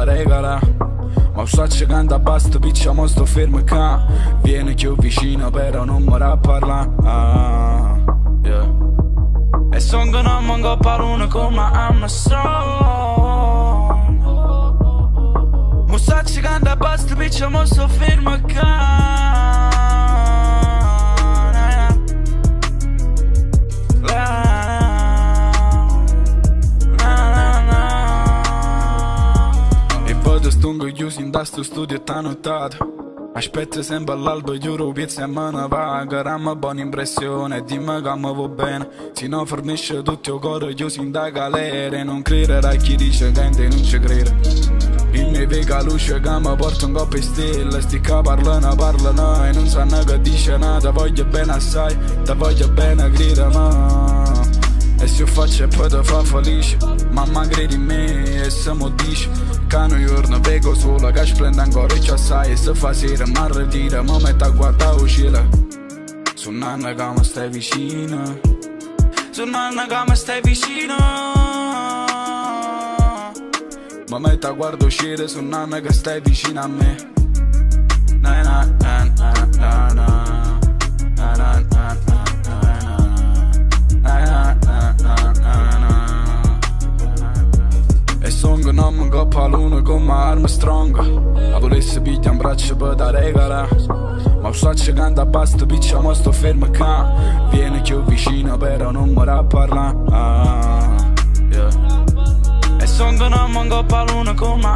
da regala. Ma so che canta basta, piccia mo sto fermo ca. Vieni più vicino però non mi ra parla. Yeah. E son che non manco parole come Amazon. Ma so che canta basta, piccia mo sto fermo ca. Stungo chiuso in da sto studio e t'ha notato. Aspetta sempre all'alba, giuro piezza e me ne vaga. Ramma buona impressione, dimmi che mi va bene. Se no fornisce tutto il cuore chiuso in da galera. Non credere a chi dice che non ci crede. Il mio vega luce che mi porta un coppa e stella. Sti che parlano e non sanno che dice nada. Voglio bene assai, te voglio bene credere ma. E se io faccio e poi ti fa felice. Mamma credi in me e se mi dici che un giorno vedo solo che splende ancora e ci assai. E se fa sera mi ritira, mi metto a guardare il cielo. Sono nanna che mi stai vicino. Sono nanna che mi stai vicino. Mi metto a guardare il cielo, sono nanna che stai vicino a me. Na na na na na na. E son che non mi coppa l'uno come Armstrong. La volesse piglia un braccio per da regala. Ma so che canta basta, piccia mo sto fermo ca. Vieni più vicino però non mi ra parla. Yeah. E son che non mi coppa l'uno come